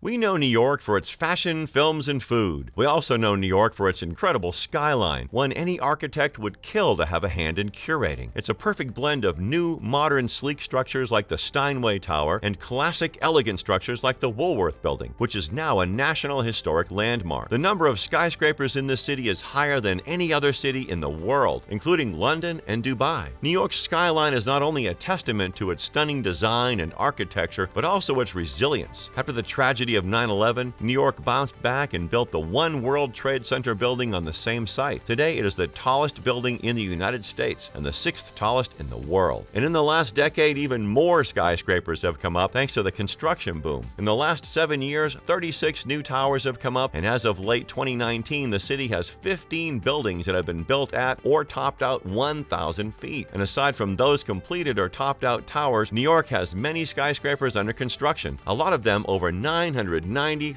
We know New York for its fashion, films, and food. We also know New York for its incredible skyline, one any architect would kill to have a hand in curating. It's a perfect blend of new, modern, sleek structures like the Steinway Tower and classic, elegant structures like the Woolworth Building, which is now a National Historic Landmark. The number of skyscrapers in this city is higher than any other city in the world, including London and Dubai. New York's skyline is not only a testament to its stunning design and architecture, but also its resilience. After the tragedy of 9/11, New York bounced back and built the One World Trade Center building on the same site. Today, it is the tallest building in the United States and the 6th tallest in the world. And in the last decade, even more skyscrapers have come up thanks to the construction boom. In the last 7 years, 36 new towers have come up, and as of late 2019, the city has 15 buildings that have been built at or topped out 1,000 feet. And aside from those completed or topped out towers, New York has many skyscrapers under construction, a lot of them over 990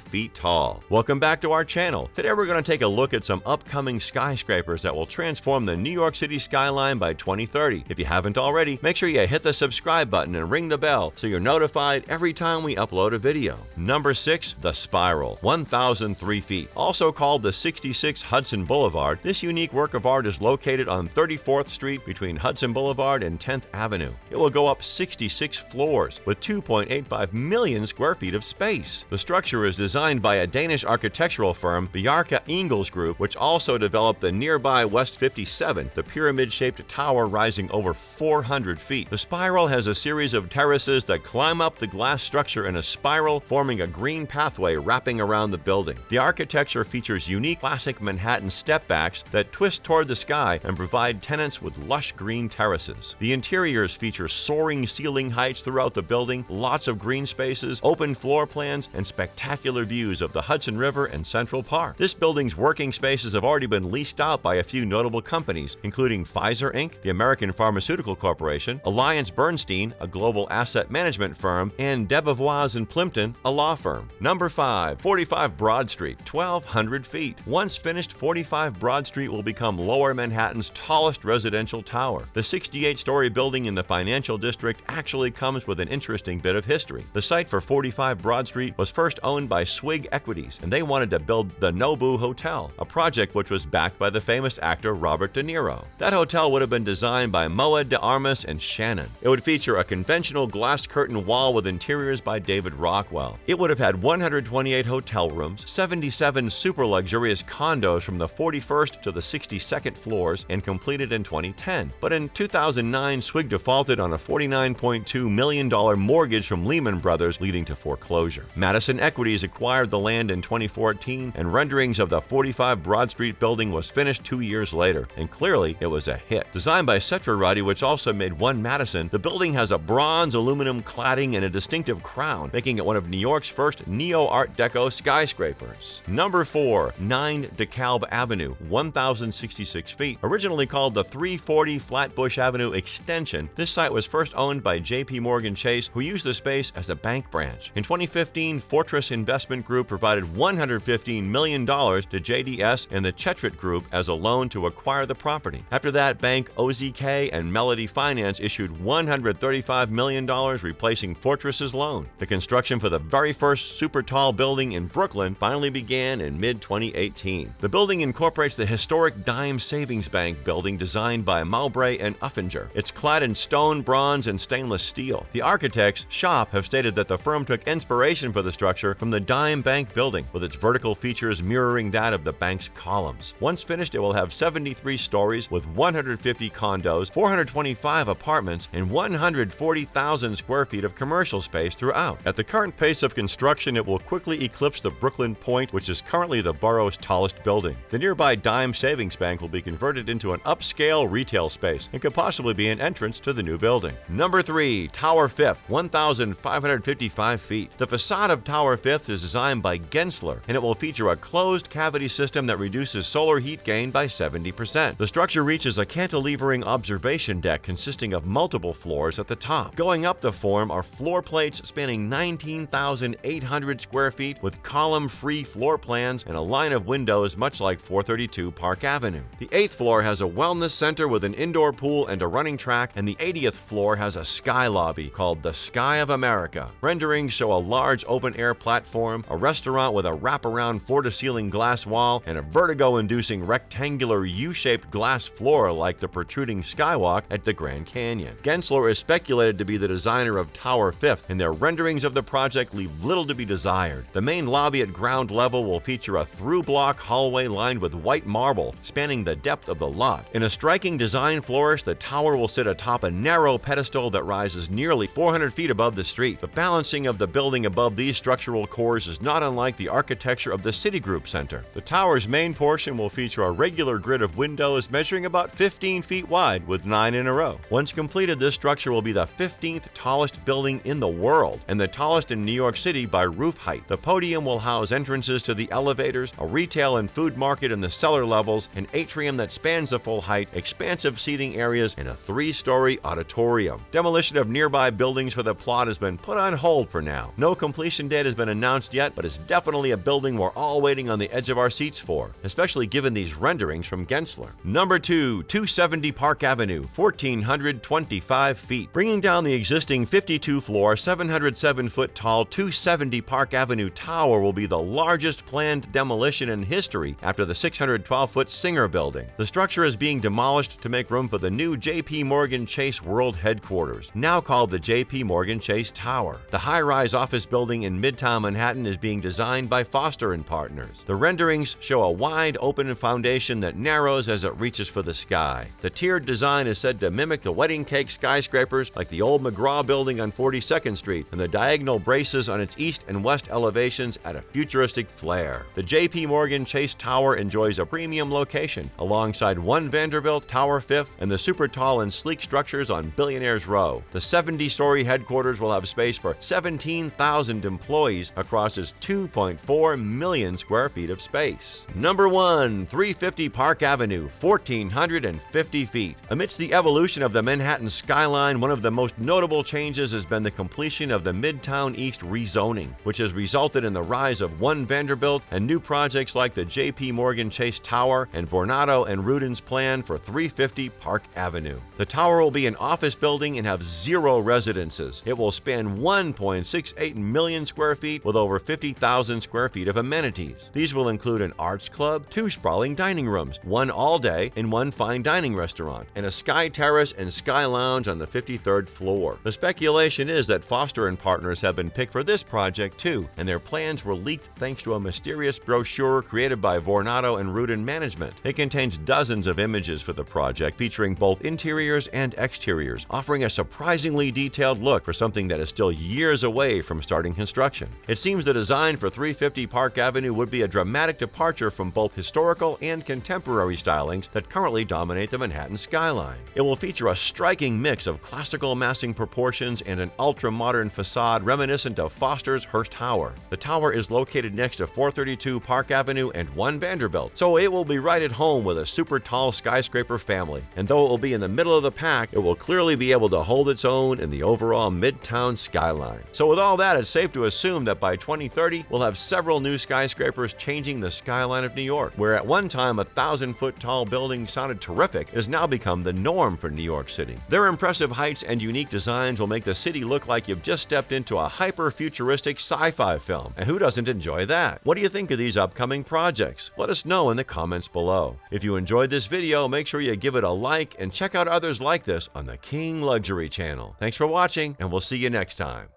feet tall. Welcome back to our channel. Today we're going to take a look at some upcoming skyscrapers that will transform the New York City skyline by 2030. If you haven't already, make sure you hit the subscribe button and ring the bell so you're notified every time we upload a video. Number 6, the Spiral, 1,003 feet. Also called the 66 Hudson Boulevard, this unique work of art is located on 34th Street between Hudson Boulevard and 10th Avenue. It will go up 66 floors with 2.85 million square feet of space. The structure is designed by a Danish architectural firm, Bjarke Ingels Group, which also developed the nearby West 57, the pyramid-shaped tower rising over 400 feet. The Spiral has a series of terraces that climb up the glass structure in a spiral, forming a green pathway wrapping around the building. The architecture features unique classic Manhattan stepbacks that twist toward the sky and provide tenants with lush green terraces. The interiors feature soaring ceiling heights throughout the building, lots of green spaces, open floor plans, and spectacular views of the Hudson River and Central Park. This building's working spaces have already been leased out by a few notable companies, including Pfizer Inc., the American Pharmaceutical Corporation, Alliance Bernstein, a global asset management firm, and Debevoise and Plimpton, a law firm. Number 5, 45 Broad Street, 1,200 feet. Once finished, 45 Broad Street will become Lower Manhattan's tallest residential tower. The 68-story building in the financial district actually comes with an interesting bit of history. The site for 45 Broad Street was first owned by Swig Equities, and they wanted to build the Nobu Hotel, a project which was backed by the famous actor Robert De Niro. That hotel would have been designed by Moa de Armas and Shannon. It would feature a conventional glass curtain wall with interiors by David Rockwell. It would have had 128 hotel rooms, 77 super luxurious condos from the 41st to the 62nd floors, and completed in 2010. But in 2009, Swig defaulted on a $49.2 million mortgage from Lehman Brothers, leading to foreclosure. Madison Equities acquired the land in 2014, and renderings of the 45 Broad Street building was finished 2 years later, and clearly it was a hit. Designed by CHETRIT, which also made One Madison, the building has a bronze aluminum cladding and a distinctive crown, making it one of New York's first neo-Art Deco skyscrapers. Number 4, 9 DEKALB Avenue, 1,066 feet. Originally called the 340 Flatbush Avenue Extension, this site was first owned by J.P. Morgan Chase, who used the space as a bank branch. In 2015, Fortress Investment Group provided $115 million to JDS and the CHETRIT Group as a loan to acquire the property. After that, Bank OZK and Melody Finance issued $135 million, replacing Fortress's loan. The construction for the very first super tall building in Brooklyn finally began in mid-2018. The building incorporates the historic Dime Savings Bank building designed by Mowbray and Uffinger. It's clad in stone, bronze, and stainless steel. The architects, Shop, have stated that the firm took inspiration for the structure from the Dime Bank building, with its vertical features mirroring that of the bank's columns. Once finished, it will have 73 stories with 150 condos, 425 apartments, and 140,000 square feet of commercial space throughout. At the current pace of construction, it will quickly eclipse the Brooklyn Point, which is currently the borough's tallest building. The nearby Dime Savings Bank will be converted into an upscale retail space and could possibly be an entrance to the new building. Number 3, Tower 5th, 1,555 feet. The facade of Tower 5th is designed by Gensler, and it will feature a closed cavity system that reduces solar heat gain by 70%. The structure reaches a cantilevering observation deck consisting of multiple floors at the top. Going up the form are floor plates spanning 19,800 square feet with column-free floor plans and a line of windows much like 432 Park Avenue. The 8th floor has a wellness center with an indoor pool and a running track, and the 80th floor has a sky lobby called the Sky of America. Renderings show a large open open-air platform, a restaurant with a wraparound floor-to-ceiling glass wall, and a vertigo-inducing rectangular U-shaped glass floor like the protruding skywalk at the Grand Canyon. Gensler is speculated to be the designer of Tower 5th, and their renderings of the project leave little to be desired. The main lobby at ground level will feature a through-block hallway lined with white marble, spanning the depth of the lot. In a striking design flourish, the tower will sit atop a narrow pedestal that rises nearly 400 feet above the street. The balancing of the building above these structural cores is not unlike the architecture of the Citigroup Center. The tower's main portion will feature a regular grid of windows measuring about 15 feet wide with 9 in a row. Once completed, this structure will be the 15th tallest building in the world and the tallest in New York City by roof height. The podium will house entrances to the elevators, a retail and food market in the cellar levels, an atrium that spans the full height, expansive seating areas, and a 3-story auditorium. Demolition of nearby buildings for the plot has been put on hold for now. No completion date has been announced yet, but it's definitely a building we're all waiting on the edge of our seats for, especially given these renderings from Gensler. Number 2, 270 Park Avenue, 1,425 feet. Bringing down the existing 52-floor, 707-foot-tall 270 Park Avenue tower will be the largest planned demolition in history after the 612-foot Singer Building. The structure is being demolished to make room for the new J.P. Morgan Chase World Headquarters, now called the J.P. Morgan Chase Tower. The high-rise office building in Midtown Manhattan is being designed by Foster & Partners. The renderings show a wide open foundation that narrows as it reaches for the sky. The tiered design is said to mimic the wedding cake skyscrapers like the old McGraw Building on 42nd Street, and the diagonal braces on its east and west elevations add a futuristic flair. The J.P. Morgan Chase Tower enjoys a premium location alongside One Vanderbilt, Tower 5th, and the super tall and sleek structures on Billionaire's Row. The 70-story headquarters will have space for 17,000 employees across its 2.4 million square feet of space. Number 1, 350 Park Avenue, 1,450 feet. Amidst the evolution of the Manhattan skyline, one of the most notable changes has been the completion of the Midtown East rezoning, which has resulted in the rise of One Vanderbilt and new projects like the J.P. Morgan Chase Tower and Vornado and Rudin's plan for 350 Park Avenue. The tower will be an office building and have 0 residences. It will span 1.68 million square feet with over 50,000 square feet of amenities. These will include an arts club, 2 sprawling dining rooms, 1 all-day and 1 fine dining restaurant, and a sky terrace and sky lounge on the 53rd floor. The speculation is that Foster & Partners have been picked for this project too, and their plans were leaked thanks to a mysterious brochure created by Vornado and Rudin Management. It contains dozens of images for the project featuring both interiors and exteriors, offering a surprisingly detailed look for something that is still years away from starting construction. It seems the design for 350 Park Avenue would be a dramatic departure from both historical and contemporary stylings that currently dominate the Manhattan skyline. It will feature a striking mix of classical massing proportions and an ultra-modern facade reminiscent of Foster's Hearst Tower. The tower is located next to 432 Park Avenue and One Vanderbilt, so it will be right at home with a super tall skyscraper family. And though it will be in the middle of the pack, it will clearly be able to hold its own in the overall Midtown skyline. So with all that, it's safe to assume that by 2030, we'll have several new skyscrapers changing the skyline of New York, where at one time a 1,000-foot tall building sounded terrific, has now become the norm for New York City. Their impressive heights and unique designs will make the city look like you've just stepped into a hyper-futuristic sci-fi film. And who doesn't enjoy that? What do you think of these upcoming projects? Let us know in the comments below. If you enjoyed this video, make sure you give it a like and check out others like this on the King Luxury channel. Thanks for watching, and we'll see you next time.